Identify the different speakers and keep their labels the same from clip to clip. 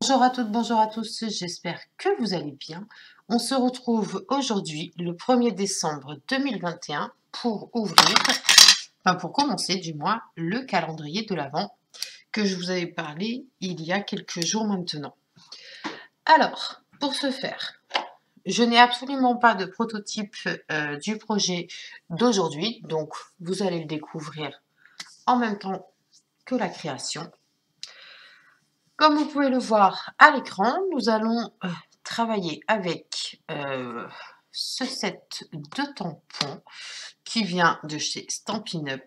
Speaker 1: Bonjour à toutes, bonjour à tous, j'espère que vous allez bien. On se retrouve aujourd'hui, le 1er décembre 2021, pour pour commencer du moins, le calendrier de l'Avent que je vous avais parlé il y a quelques jours maintenant. Alors, pour ce faire, je n'ai absolument pas de prototype du projet d'aujourd'hui, donc vous allez le découvrir en même temps que la création. Comme vous pouvez le voir à l'écran, nous allons travailler avec ce set de tampons qui vient de chez Stampin' Up,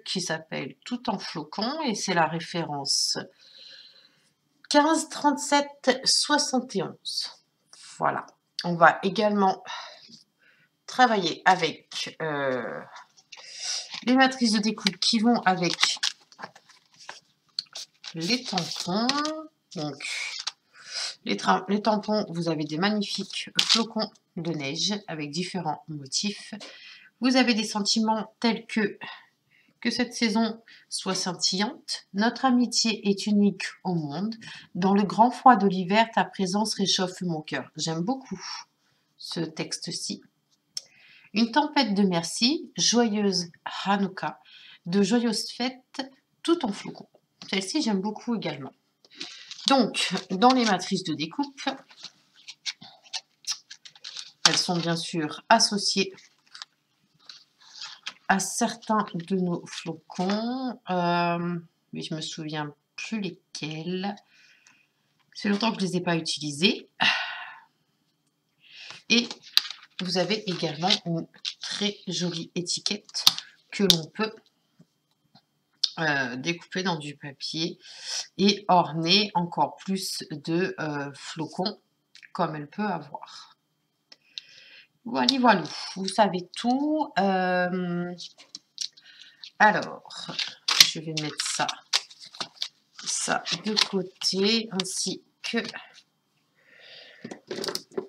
Speaker 1: qui s'appelle Tout en flocons et c'est la référence 15 37 71. Voilà. On va également travailler avec les matrices de découpe qui vont avec les tampons. Donc, les tampons, vous avez des magnifiques flocons de neige avec différents motifs. Vous avez des sentiments tels que cette saison soit scintillante. Notre amitié est unique au monde. Dans le grand froid de l'hiver, ta présence réchauffe mon cœur. J'aime beaucoup ce texte-ci. Une tempête de merci, joyeuse Hanouka, de joyeuses fêtes tout en flocons. Celle-ci, j'aime beaucoup également. Donc, dans les matrices de découpe, elles sont bien sûr associées à certains de nos flocons, mais je me souviens plus lesquels. C'est longtemps que je ne les ai pas utilisés. Et vous avez également une très jolie étiquette que l'on peut découper dans du papier et orner encore plus de flocons comme elle peut avoir. Voilà, voilà, vous savez tout. Alors, je vais mettre ça de côté, ainsi que...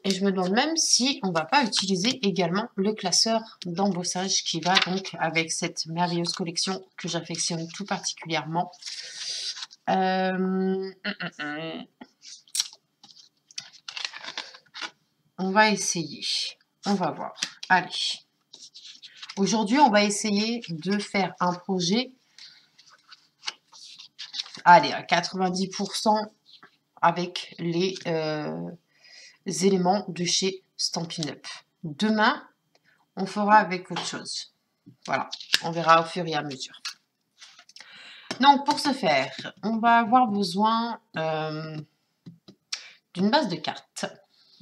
Speaker 1: Et je me demande même si on ne va pas utiliser également le classeur d'embossage qui va donc avec cette merveilleuse collection que j'affectionne tout particulièrement. On va essayer. On va voir. Allez. Aujourd'hui, on va essayer de faire un projet, allez, à 90% avec les éléments de chez Stampin' Up. Demain, on fera avec autre chose. Voilà, on verra au fur et à mesure. Donc, pour ce faire, on va avoir besoin d'une base de cartes.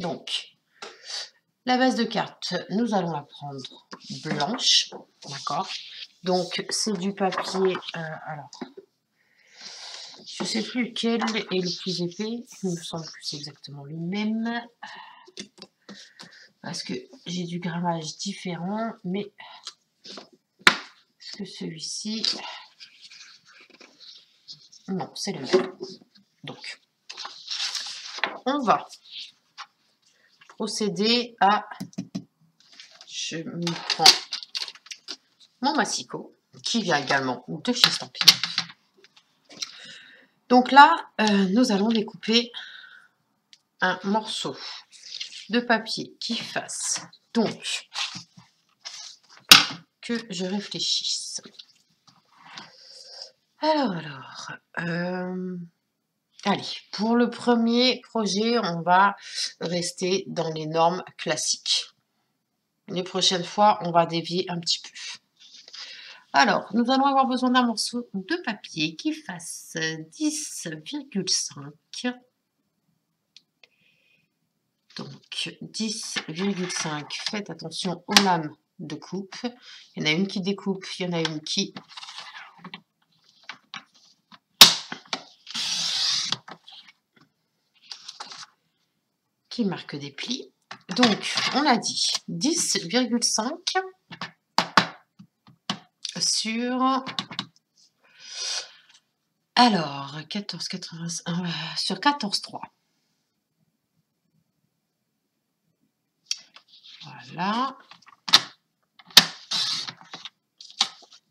Speaker 1: Donc, la base de cartes, nous allons la prendre blanche, d'accord? Donc, c'est du papier, alors, je ne sais plus lequel est le plus épais, il me semble que c'est exactement le même, parce que j'ai du grammage différent, mais est-ce que celui-ci... Non, c'est le même. Donc, on va procéder à... Je me prends mon massicot, qui vient également de chez Stampin' Up. Donc là, nous allons découper un morceau de papier qui fasse donc que je réfléchisse. Alors, allez, pour le premier projet, on va rester dans les normes classiques. Les prochaines fois, on va dévier un petit peu. Alors, nous allons avoir besoin d'un morceau de papier qui fasse 10,5. Donc, 10,5. Faites attention aux lames de coupe. Il y en a une qui découpe, il y en a une qui marque des plis. Donc, on a dit 10,5 sur... Alors, 14,85 sur 14,3. Voilà.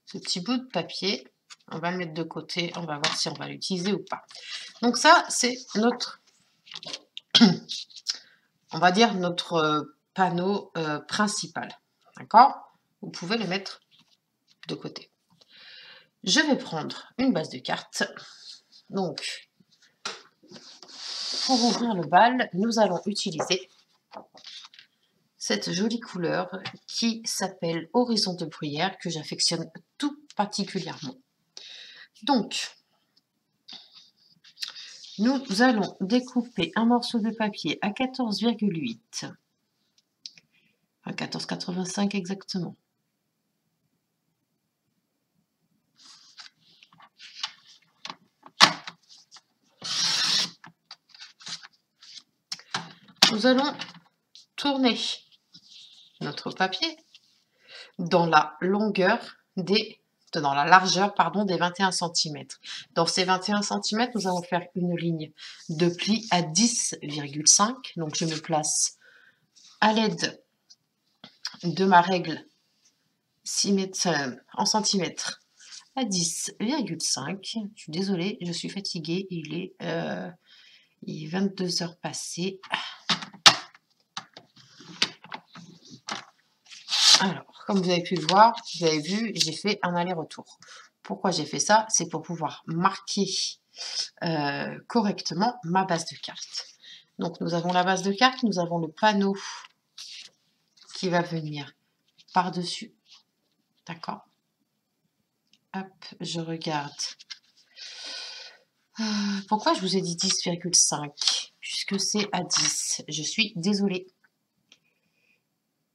Speaker 1: Ce petit bout de papier, on va le mettre de côté, on va voir si on va l'utiliser ou pas. Donc ça, c'est notre, on va dire, notre panneau principal. D'accord? Vous pouvez le mettre de côté. Je vais prendre une base de cartes. Donc, pour ouvrir le bal, nous allons utiliser cette jolie couleur qui s'appelle Horizon de bruyère, que j'affectionne tout particulièrement. Donc, nous allons découper un morceau de papier à 14,8, à 14,85 exactement. Nous allons tourner notre papier dans la longueur dans la largeur, pardon, des 21 cm. Dans ces 21 cm, nous allons faire une ligne de pli à 10,5. Donc, je me place à l'aide de ma règle en centimètres à 10,5. Je suis désolée, je suis fatiguée. Il est 22 heures passées. Alors, comme vous avez pu le voir, vous avez vu, j'ai fait un aller-retour. Pourquoi j'ai fait ça? C'est pour pouvoir marquer correctement ma base de cartes. Donc, nous avons la base de cartes, nous avons le panneau qui va venir par-dessus. D'accord? Hop, je regarde. Pourquoi je vous ai dit 10,5? Puisque c'est à 10. Je suis désolée.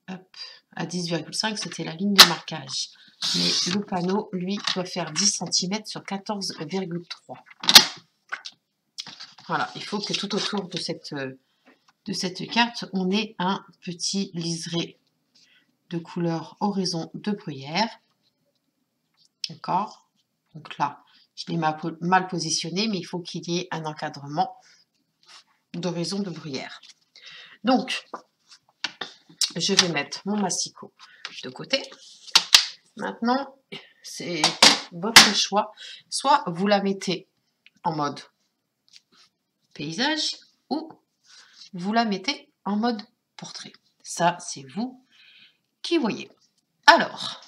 Speaker 1: Hop, à 10,5, c'était la ligne de marquage. Mais le panneau, lui, doit faire 10 cm sur 14,3. Voilà, il faut que tout autour de cette carte, on ait un petit liseré de couleur horizon de bruyère. D'accord? Donc là, je l'ai mal positionné, mais il faut qu'il y ait un encadrement d'horizon de bruyère. Donc, je vais mettre mon massicot de côté. Maintenant, c'est votre choix. Soit vous la mettez en mode paysage ou vous la mettez en mode portrait. Ça, c'est vous qui voyez. Alors,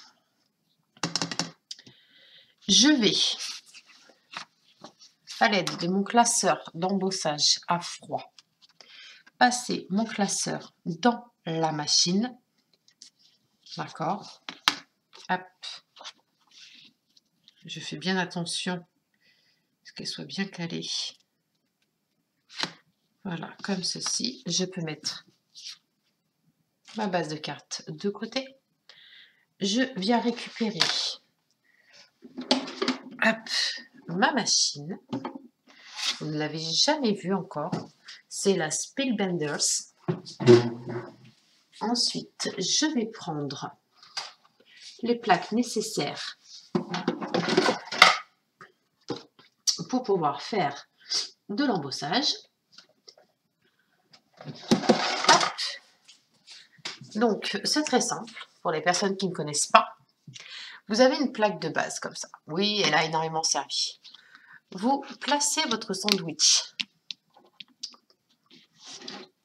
Speaker 1: je vais, à l'aide de mon classeur d'embossage à froid, passer mon classeur dans la machine. D'accord? Hop. Je fais bien attention à ce qu'elle soit bien calée. Voilà, comme ceci. Je peux mettre ma base de cartes de côté. Je viens récupérer ma machine. Vous ne l'avez jamais vue encore. C'est la Spielbenders. Ensuite, je vais prendre les plaques nécessaires pour pouvoir faire de l'embossage. Donc, c'est très simple pour les personnes qui ne connaissent pas. Vous avez une plaque de base comme ça. Oui, elle a énormément servi. Vous placez votre sandwich,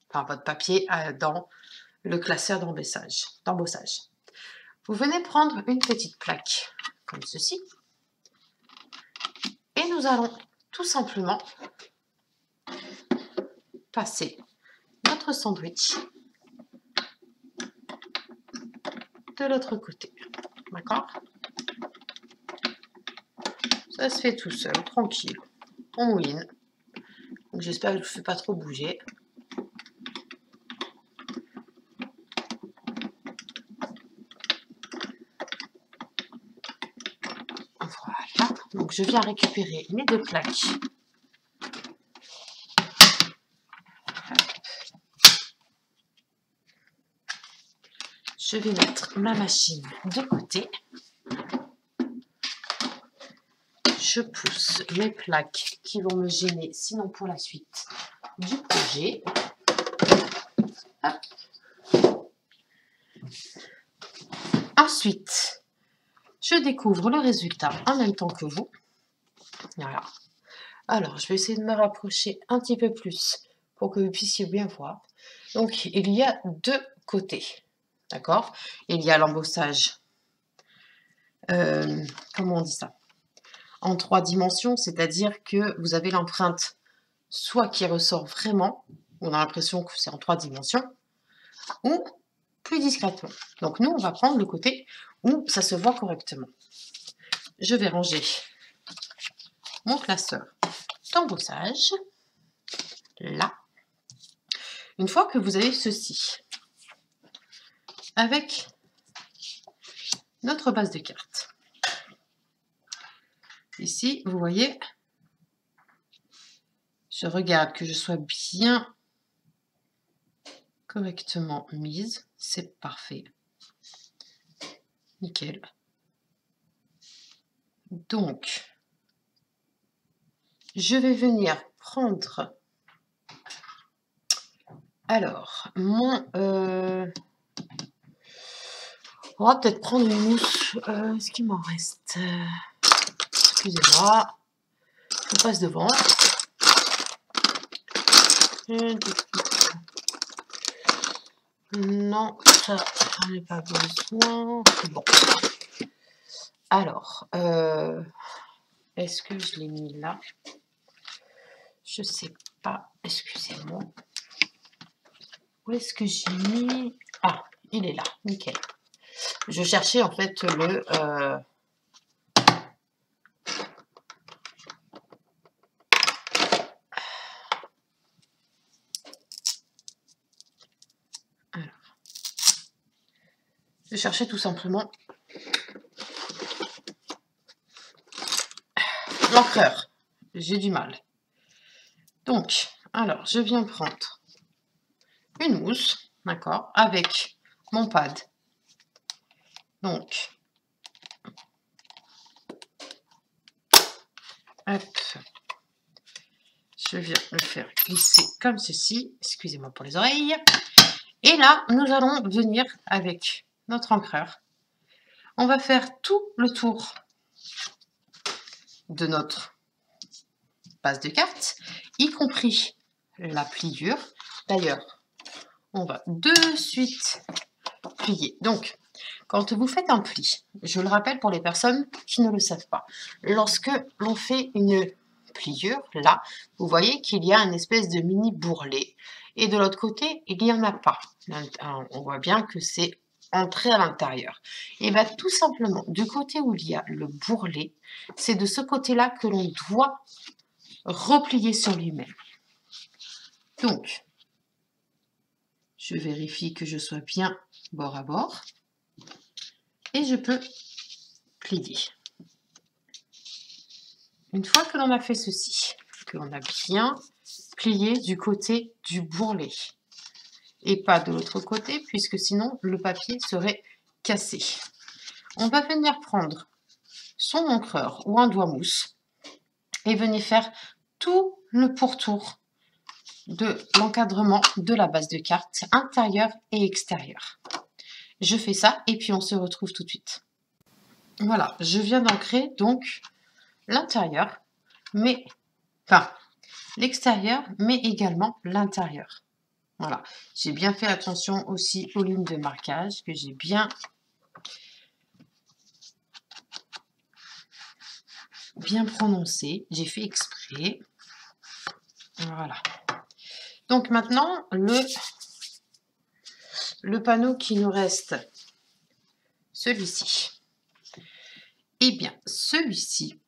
Speaker 1: enfin votre papier, dans le classeur d'embossage. Vous venez prendre une petite plaque comme ceci. Et nous allons tout simplement passer notre sandwich de l'autre côté. D'accord? Ça se fait tout seul, tranquille. On mouline. Donc j'espère que je ne vous fais pas trop bouger. Voilà. Donc je viens récupérer mes deux plaques. Je vais mettre ma machine de côté. Je pousse mes plaques qui vont me gêner, sinon pour la suite du projet. Hop. Ensuite, je découvre le résultat en même temps que vous. Voilà. Alors, je vais essayer de me rapprocher un petit peu plus pour que vous puissiez bien voir. Donc, il y a deux côtés, d'accord? Il y a l'embossage, comment on dit ça? En 3 dimensions, c'est-à-dire que vous avez l'empreinte soit qui ressort vraiment, on a l'impression que c'est en 3 dimensions, ou plus discrètement. Donc nous, on va prendre le côté où ça se voit correctement. Je vais ranger mon classeur d'embossage, là. Une fois que vous avez ceci, avec notre base de cartes, ici, vous voyez, je regarde que je sois bien correctement mise, c'est parfait. Nickel. Donc, je vais venir prendre, alors, mon... on va peut-être prendre une mousse. Est-ce qu'il m'en reste? Excusez-moi, je passe devant. Non, ça, j'en ai pas besoin. Bon. Alors, est-ce que je l'ai mis là? Je sais pas, excusez-moi. Où est-ce que j'ai mis? Ah, il est là, nickel. Je cherchais en fait le... Alors, je cherchais tout simplement l'encreur. J'ai du mal. Donc, alors, je viens prendre une mousse, d'accord, avec mon pad. Donc, hop, je viens le faire glisser comme ceci. Excusez-moi pour les oreilles. Et là, nous allons venir avec notre encreur. On va faire tout le tour de notre base de cartes, y compris la pliure. D'ailleurs, on va de suite plier. Donc, quand vous faites un pli, je le rappelle pour les personnes qui ne le savent pas, lorsque l'on fait une pliure, là, vous voyez qu'il y a une espèce de mini bourrelet. Et de l'autre côté, il n'y en a pas. On voit bien que c'est entré à l'intérieur. Et bien, tout simplement, du côté où il y a le bourrelet, c'est de ce côté-là que l'on doit replier sur lui-même. Donc, je vérifie que je sois bien bord à bord. Et je peux plier. Une fois que l'on a fait ceci, que l'on a bien plié du côté du bourrelet, et pas de l'autre côté, puisque sinon le papier serait cassé. On va venir prendre son encreur ou un doigt mousse et venir faire tout le pourtour de l'encadrement de la base de carte, intérieure et extérieure. Je fais ça et puis on se retrouve tout de suite. Voilà, je viens d'ancrer donc l'intérieur, mais enfin l'extérieur, mais également l'intérieur. Voilà, j'ai bien fait attention aussi aux lignes de marquage que j'ai bien prononcées. J'ai fait exprès. Voilà. Donc maintenant, le panneau qui nous reste, celui-ci. Eh bien, celui-ci,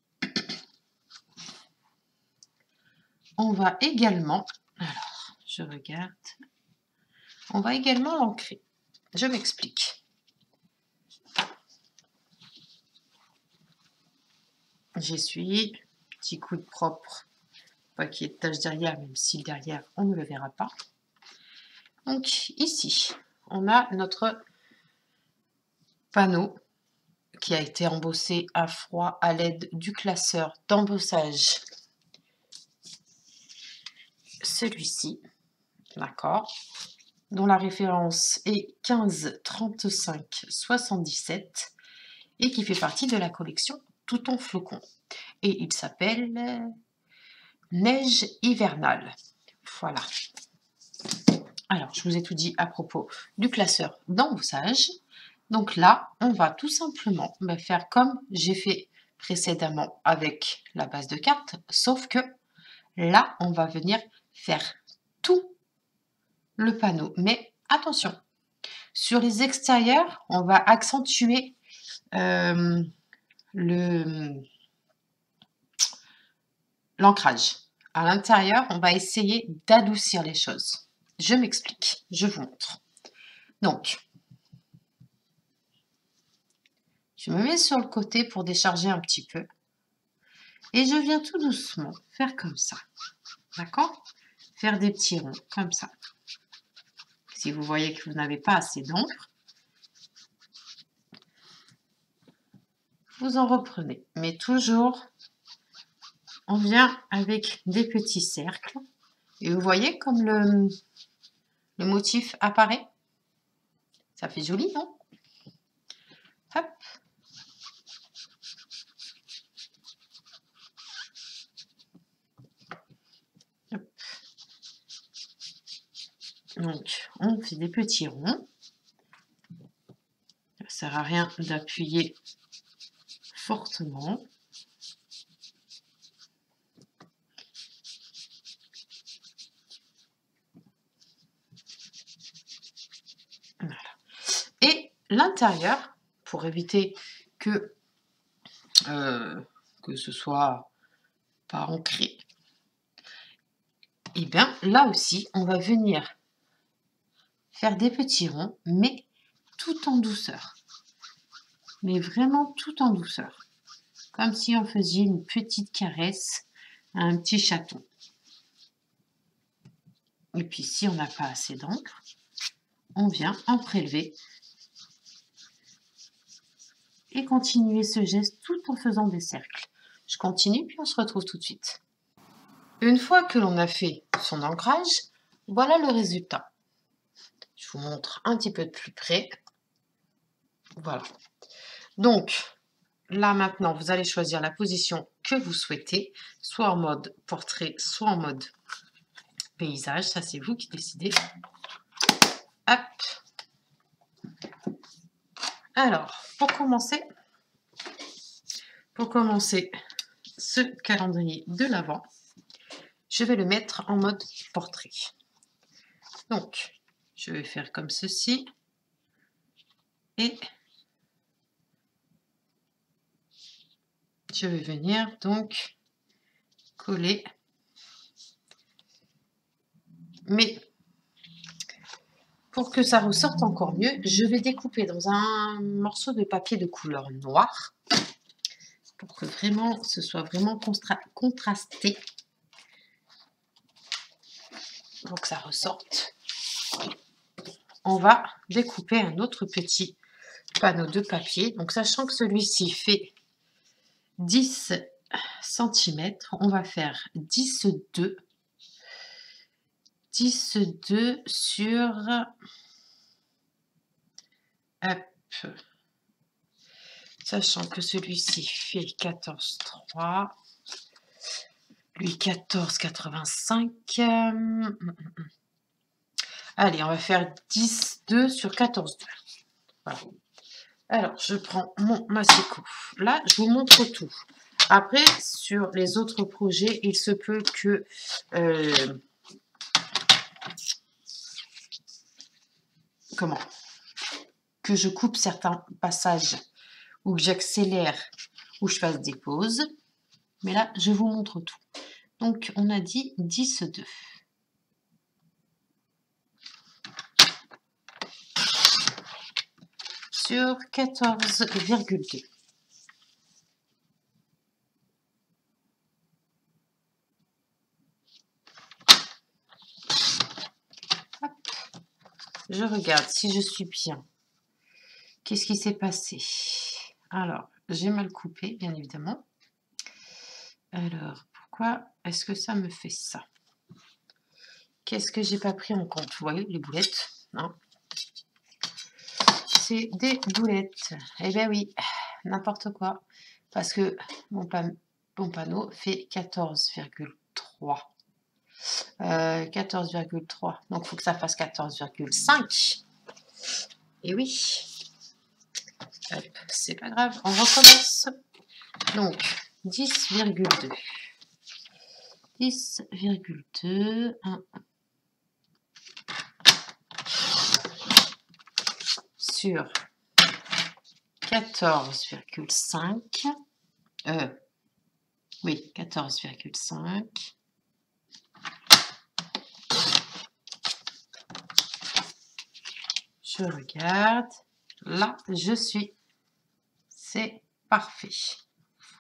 Speaker 1: on va également, alors, je regarde, on va également l'ancrer. Je m'explique. J'essuie, petit coup de propre, pas qu'il y ait de taches derrière, même si derrière, on ne le verra pas. Donc ici, on a notre panneau qui a été embossé à froid à l'aide du classeur d'embossage. Celui-ci, d'accord, dont la référence est 15 35 77 et qui fait partie de la collection Tout en flocon. Et il s'appelle neige hivernale. Voilà. Alors, je vous ai tout dit à propos du classeur d'embossage. Donc là, on va tout simplement faire comme j'ai fait précédemment avec la base de cartes, sauf que là, on va venir faire tout le panneau. Mais attention, sur les extérieurs, on va accentuer l'ancrage. À l'intérieur, on va essayer d'adoucir les choses. Je m'explique, je vous montre. Donc, je me mets sur le côté pour décharger un petit peu. Et je viens tout doucement faire comme ça. D'accord? Faire des petits ronds comme ça. Si vous voyez que vous n'avez pas assez d'encre, vous en reprenez. Mais toujours, on vient avec des petits cercles. Et vous voyez comme le motif apparaît? Ça fait joli, non? Hop. Hop. Donc, on fait des petits ronds. Ça ne sert à rien d'appuyer fortement. Voilà. Et l'intérieur, pour éviter que ce soit pas ancré, et bien là aussi, on va venir faire des petits ronds, mais tout en douceur. Mais vraiment tout en douceur. Comme si on faisait une petite caresse à un petit chaton. Et puis si on n'a pas assez d'encre, on vient en prélever et continuer ce geste tout en faisant des cercles. Je continue, puis on se retrouve tout de suite. Une fois que l'on a fait son ancrage, voilà le résultat. Je vous montre un petit peu de plus près. Voilà. Donc, là maintenant, vous allez choisir la position que vous souhaitez, soit en mode portrait, soit en mode paysage. Ça, c'est vous qui décidez. Hop. Alors, pour commencer ce calendrier de l'Avent, je vais le mettre en mode portrait. Donc, je vais faire comme ceci. Et je vais venir donc coller. Mais pour que ça ressorte encore mieux, je vais découper dans un morceau de papier de couleur noire pour que vraiment ce soit vraiment contrasté. Pour que ça ressorte. On va découper un autre petit panneau de papier. Donc, sachant que celui-ci fait 10 cm, on va faire 10,2 sur... Hop. Sachant que celui-ci fait 14,3. Lui, 14,85. Allez, on va faire 10,2 sur 14,2. Voilà. Alors, je prends mon massicot. Là, je vous montre tout. Après, sur les autres projets, il se peut que... que je coupe certains passages ou que j'accélère ou je fasse des pauses. Mais là, je vous montre tout. Donc, on a dit 10,2. Sur 14,2. Je regarde si je suis bien. Qu'est-ce qui s'est passé? Alors, j'ai mal coupé, bien évidemment. Alors, pourquoi est-ce que ça me fait ça? Qu'est-ce que j'ai pas pris en compte? Vous voyez, les boulettes, hein? C'est des boulettes. Eh bien oui, n'importe quoi. Parce que mon panneau fait 14,3 14,3. 14,3. Donc, il faut que ça fasse 14,5. Et oui. C'est pas grave, on recommence. Donc, 10,2. 10,2. Sur 14,5. Oui, 14,5. Je regarde. Là, je suis. C'est parfait.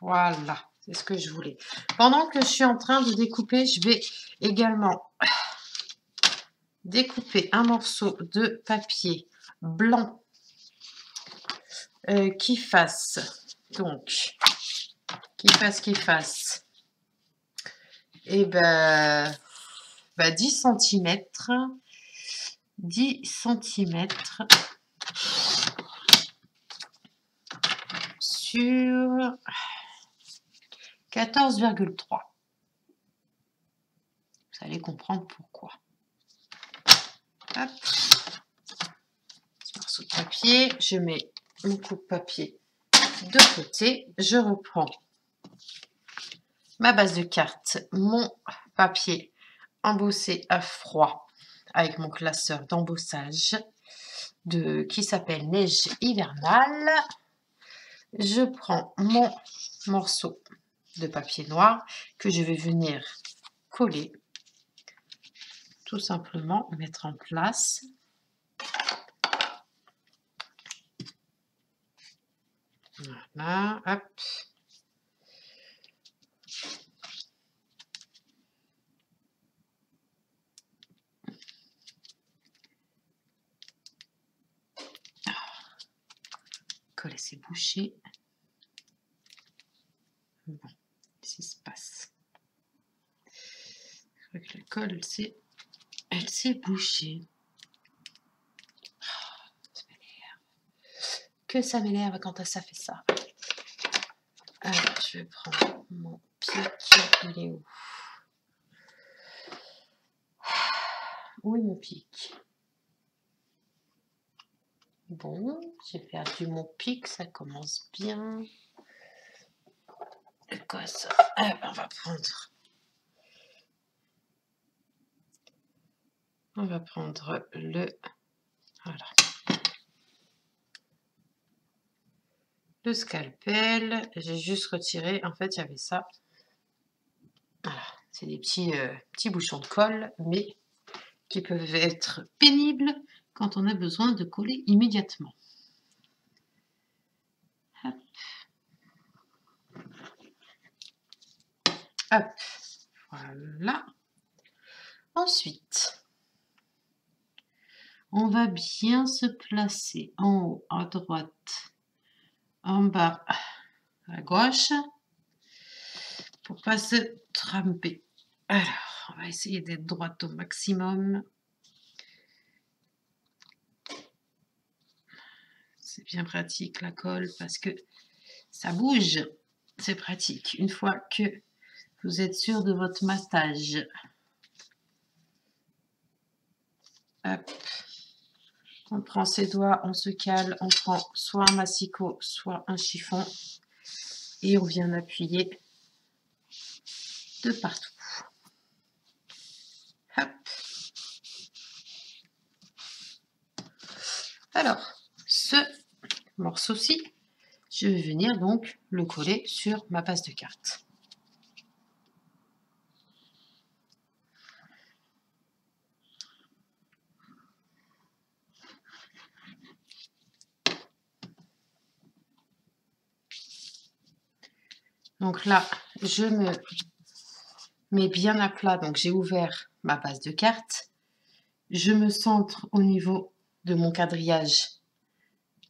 Speaker 1: Voilà, c'est ce que je voulais. Pendant que je suis en train de découper, je vais également découper un morceau de papier blanc qui fasse, donc, qui fasse, et ben, 10 cm, 10 cm sur 14,3. Vous allez comprendre pourquoi. Hop. Ce morceau de papier, je mets mon coupe-papier de côté. Je reprends ma base de carte, mon papier embossé à froid avec mon classeur d'embossage qui s'appelle Neige hivernale. Je prends mon morceau de papier noir que je vais venir coller, tout simplement mettre en place. Voilà, hop. Coller ses bouchées. Bon, qu'est-ce qui se passe? Je crois que la colle, elle s'est bouchée. Ça m'énerve. Que ça m'énerve quand ça fait ça. Alors, je vais prendre mon pic. Il est où? Où est mon pic? Bon, j'ai perdu mon pic, ça commence bien. De quoi ça? On va prendre. On va prendre le. Voilà. Le scalpel. J'ai juste retiré. En fait, il y avait ça. Voilà. C'est des petits bouchons de colle, mais qui peuvent être pénibles quand on a besoin de coller immédiatement. Hop. Hop. Voilà. Ensuite, on va bien se placer en haut à droite, en bas à gauche, pour pas se tremper. Alors, on va essayer d'être droite au maximum. C'est bien pratique la colle parce que ça bouge. C'est pratique. Une fois que vous êtes sûr de votre massage. Hop. On prend ses doigts, on se cale, on prend soit un massicot, soit un chiffon et on vient appuyer de partout. Hop. Alors, ce morceau-ci, je vais venir donc le coller sur ma base de carte. Donc là, je me mets bien à plat, donc j'ai ouvert ma base de carte. Je me centre au niveau de mon quadrillage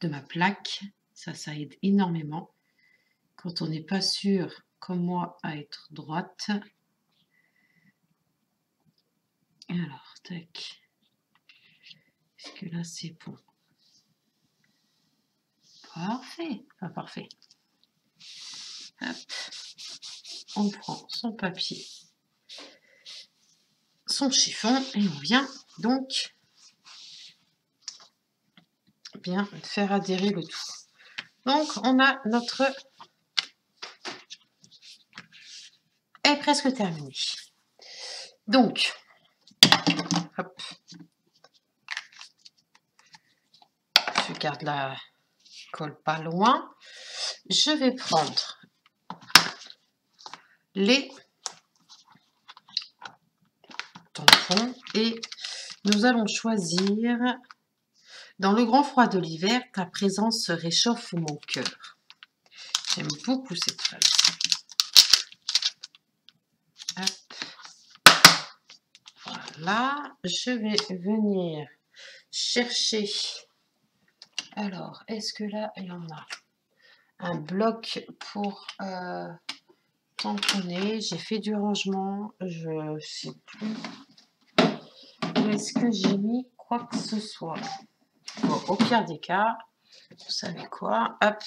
Speaker 1: de ma plaque. Ça aide énormément quand on n'est pas sûr, comme moi, à être droite. Alors, tac. Est-ce que là, c'est bon? Parfait. Enfin, parfait. Hop. On prend son papier son chiffon et on vient donc bien faire adhérer le tout. Donc on a notre est presque terminé. Donc hop, je garde la colle pas loin. Je vais prendre les tampons et nous allons choisir dans le grand froid de l'hiver, ta présence réchauffe mon cœur. J'aime beaucoup cette phrase. Hop. Voilà, je vais venir chercher. Alors, est-ce que là, il y en a un bloc pour tamponner? J'ai fait du rangement, je ne sais plus où est-ce que j'ai mis quoi que ce soit. Bon, au pire des cas, vous savez quoi? Hop,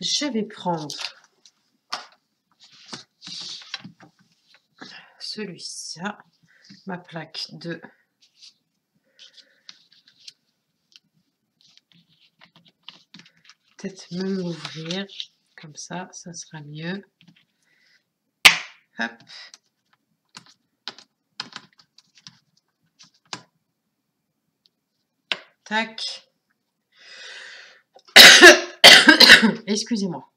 Speaker 1: je vais prendre celui-ci, ma plaque de peut-être même l'ouvrir comme ça sera mieux. Hop. Tac. Excusez-moi.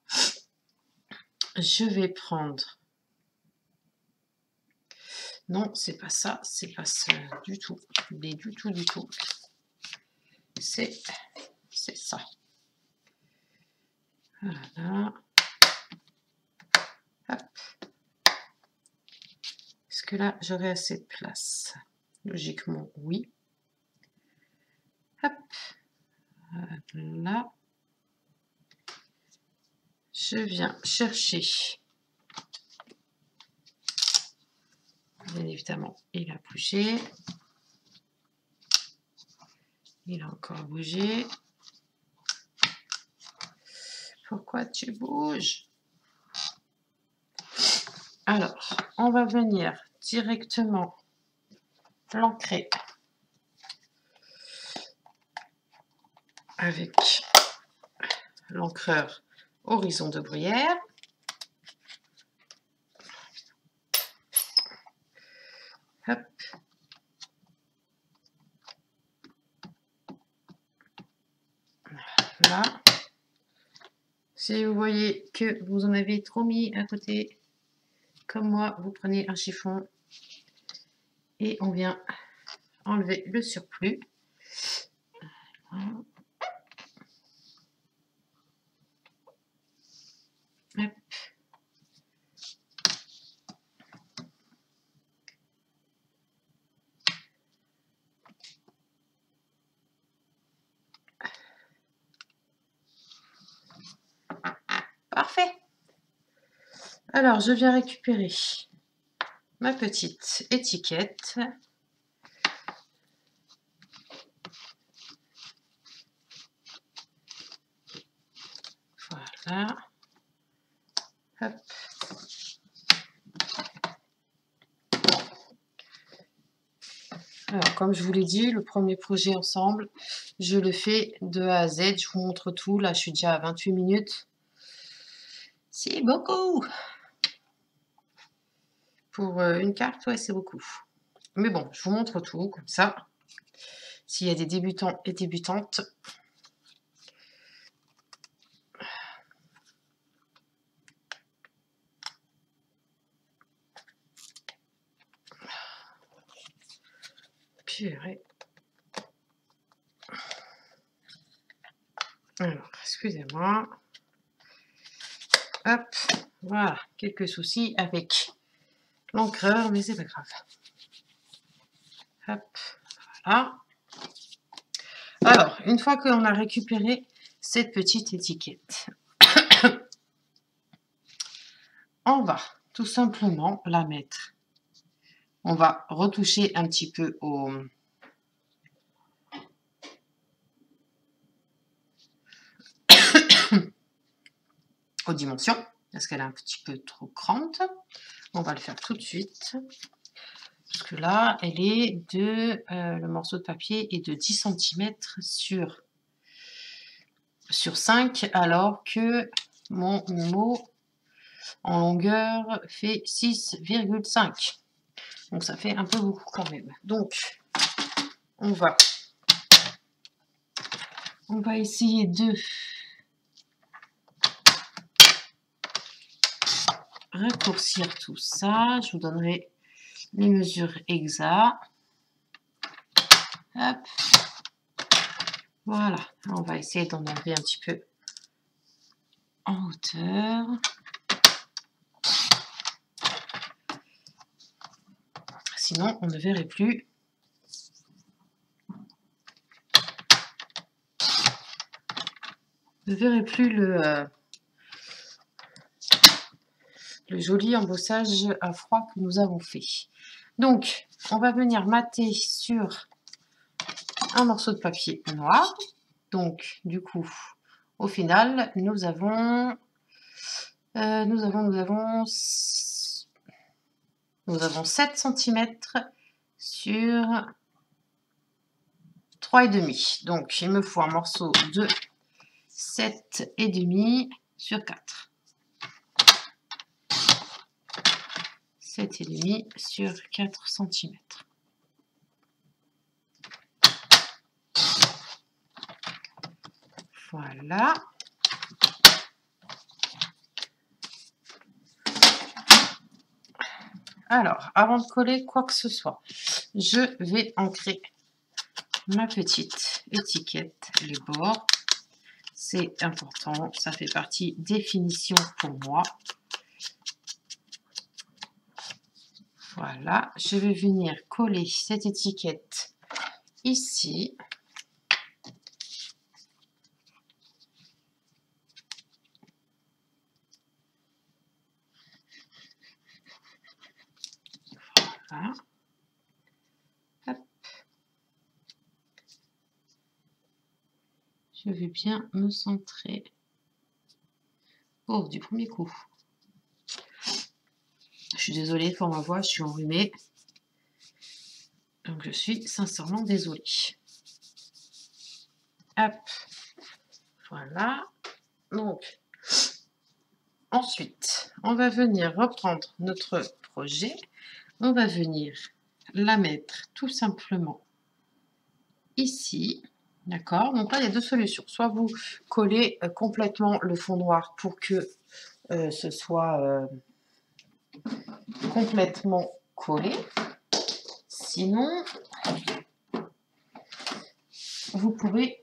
Speaker 1: Je vais prendre. Non, c'est pas ça, c'est pas ça du tout. Mais du tout, du tout. C'est ça. Voilà. Hop. Est-ce que là, j'aurai assez de place? Logiquement, oui. Hop. Voilà. Je viens chercher. Bien évidemment, il a bougé. Il a encore bougé. Pourquoi tu bouges? Alors, on va venir directement l'ancrer avec l'encreur Horizon de Bruyère. Hop. Là. Si vous voyez que vous en avez trop mis à côté, comme moi, vous prenez un chiffon et on vient enlever le surplus. Hop. Parfait. Alors, je viens récupérer ma petite étiquette. Voilà. Hop. Alors, comme je vous l'ai dit, le premier projet ensemble, je le fais de A à Z. Je vous montre tout. Là, je suis déjà à 28 minutes. C'est beaucoup. Pour une carte, ouais, c'est beaucoup. Mais bon, je vous montre tout, comme ça. S'il y a des débutants et débutantes. Purée. Alors, excusez-moi. Hop, voilà. Quelques soucis avec l'encreur, mais c'est pas grave. Hop, voilà. Alors, une fois qu'on a récupéré cette petite étiquette, on va tout simplement la mettre. On va retoucher un petit peu aux dimensions, parce qu'elle est un petit peu trop grande. On va le faire tout de suite. Parce que là, elle est de, le morceau de papier est de 10 centimètres sur 5, alors que mon mot en longueur fait 6,5. Donc ça fait un peu beaucoup quand même. Donc on va essayer de raccourcir tout ça. Je vous donnerai les mesures exactes. Hop. Voilà, on va essayer d'en enlever un petit peu en hauteur. Sinon, on ne verrait plus. Le joli embossage à froid que nous avons fait. Donc, on va venir mater sur un morceau de papier noir. Donc, du coup, au final, nous avons 7 cm sur 3,5. Donc, il me faut un morceau de 7,5 sur 4. 7,5 sur 4 cm. Voilà. Alors, avant de coller quoi que ce soit, je vais ancrer ma petite étiquette, les bords. C'est important, ça fait partie des finitions pour moi. Voilà, je vais venir coller cette étiquette ici. Voilà. Hop. Je vais bien me centrer. Oh, du premier coup. Je suis désolée pour ma voix, je suis enrhumée. Donc je suis sincèrement désolée. Hop. Voilà. Donc, ensuite, on va venir reprendre notre projet. On va venir la mettre tout simplement ici. D'accord? Donc là, il y a deux solutions. Soit vous collez complètement le fond noir pour que ce soit complètement collé. Sinon, vous pouvez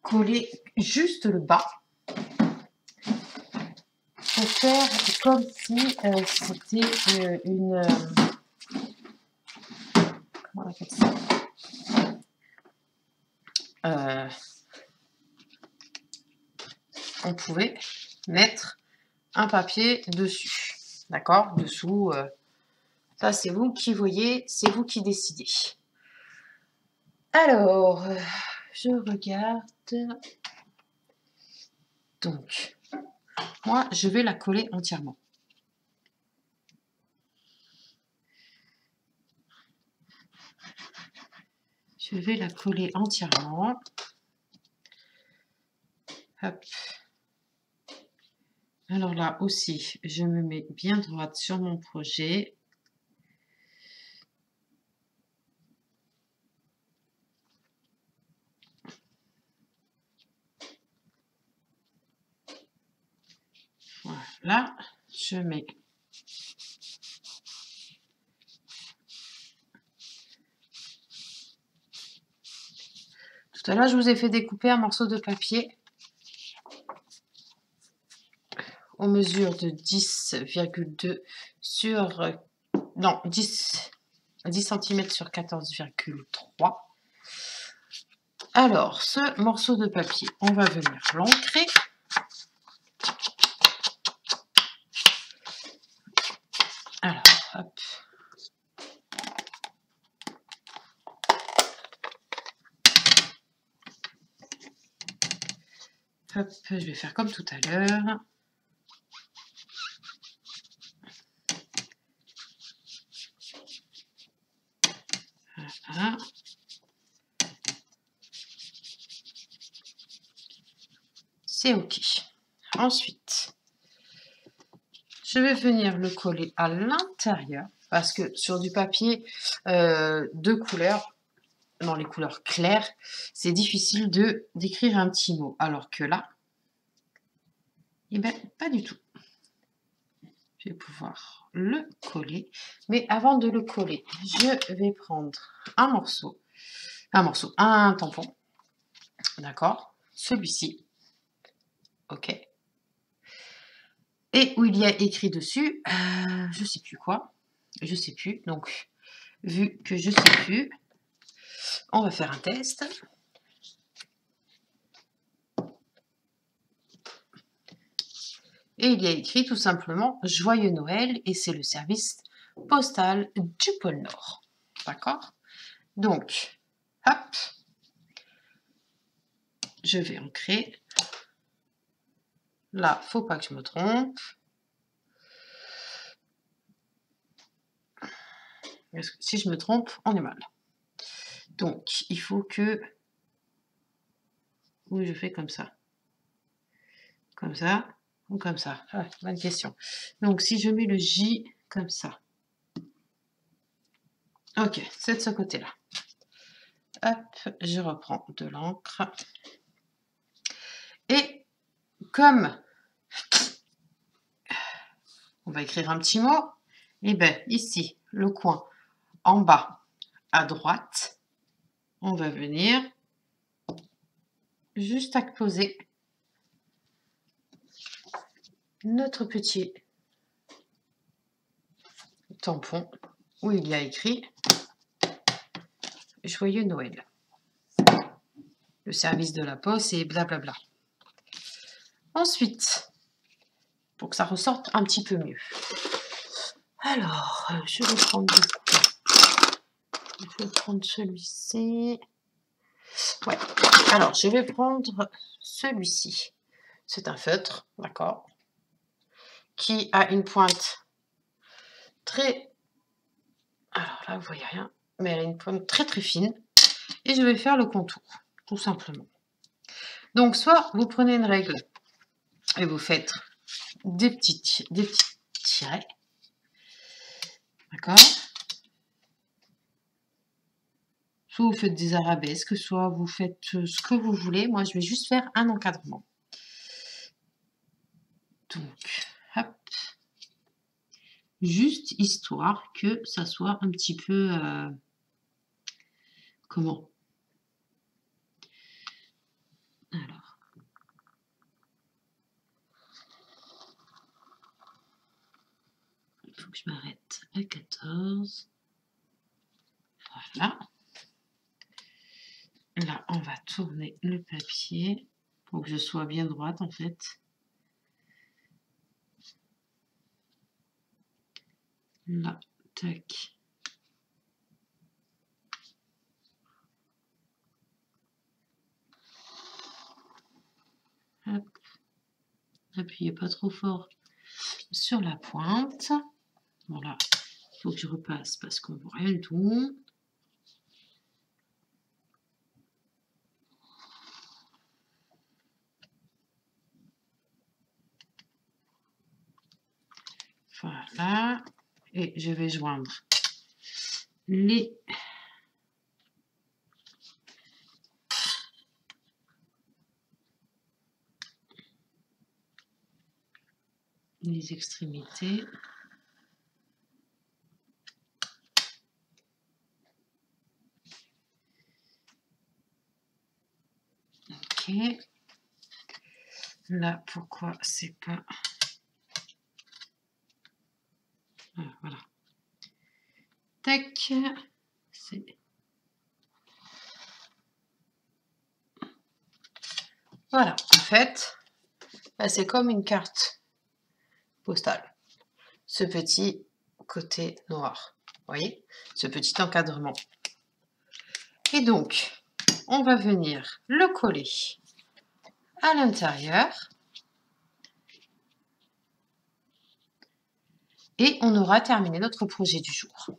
Speaker 1: coller juste le bas pour faire comme si c'était une... comment on appelle ça? On pouvait mettre un papier dessus. D'accord? Dessous, ça c'est vous qui voyez, c'est vous qui décidez. Alors, je regarde. Donc, moi, je vais la coller entièrement. Je vais la coller entièrement. Hop. Alors là aussi, je me mets bien droite sur mon projet. Voilà, je mets tout à l'heure, je vous ai fait découper un morceau de papier aux mesures de 10,2 sur... non, 10 cm sur 14,3. Alors, ce morceau de papier, on va venir l'ancrer. Alors, hop. Hop, je vais faire comme tout à l'heure. c'est OK. Ensuite, je vais venir le coller à l'intérieur parce que sur du papier de couleur, dans les couleurs claires, c'est difficile d'écrire un petit mot. Alors que là, eh ben, pas du tout. Je vais pouvoir le coller. Mais avant de le coller, je vais prendre un tampon. D'accord? Celui-ci. OK. Et où il y a écrit dessus, je sais plus quoi. Je sais plus. Donc, vu que je sais plus, on va faire un test. Et il y a écrit tout simplement Joyeux Noël et c'est le service postal du pôle Nord. D'accord? Donc, hop, je vais ancrer. Là, faut pas que je me trompe. Parce que si je me trompe, on est mal. Donc, il faut que... Oui, je fais comme ça. Comme ça ou comme ça? Ah, bonne question. Donc, si je mets le J comme ça. Ok, c'est de ce côté-là. Hop, je reprends de l'encre. Et comme on va écrire un petit mot, et bien ici, le coin en bas à droite, on va venir juste apposer notre petit tampon où il y a écrit Joyeux Noël. Le service de la poste et blablabla. Ensuite, pour que ça ressorte un petit peu mieux. Alors, je vais prendre celui-ci. Ouais. Alors, je vais prendre celui-ci. C'est un feutre, d'accord, qui a une pointe très... Alors là, vous voyez rien, mais elle a une pointe très très fine. Et je vais faire le contour, tout simplement. Donc, soit vous prenez une règle et vous faites des petits tirets, d'accord. Soit vous faites des arabesques, soit vous faites ce que vous voulez. Moi, je vais juste faire un encadrement. Donc, hop. Juste histoire que ça soit un petit peu... comment? Alors. Il faut que je m'arrête à 14. Voilà. Là, on va tourner le papier pour que je sois bien droite, en fait. Là, tac. Hop. Appuyez pas trop fort sur la pointe. Voilà. Il faut que je repasse parce qu'on ne voit rien du tout. Voilà. Et je vais joindre les extrémités. Ok. Là, pourquoi c'est pas... Ah, voilà. Tac. Voilà. En fait, bah, c'est comme une carte postale. Ce petit côté noir. Vous voyez? Ce petit encadrement. Et donc, on va venir le coller à l'intérieur. Et on aura terminé notre projet du jour.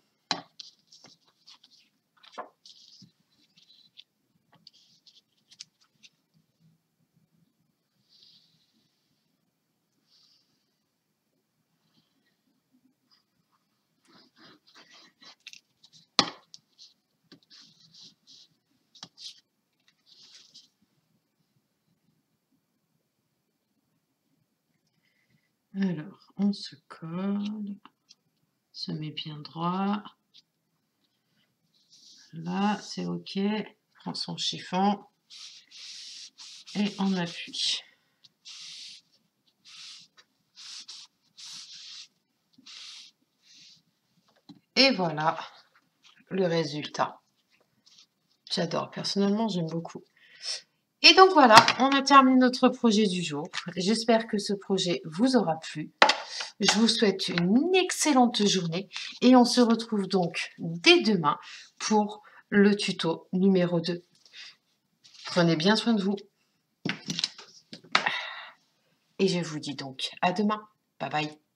Speaker 1: Alors, on se colle, se met bien droit. Là, c'est OK. Prend son chiffon et on appuie. Et voilà le résultat. J'adore, personnellement, j'aime beaucoup. Et donc voilà, on a terminé notre projet du jour. J'espère que ce projet vous aura plu. Je vous souhaite une excellente journée et on se retrouve donc dès demain pour le tuto numéro 2. Prenez bien soin de vous. Et je vous dis donc à demain. Bye bye.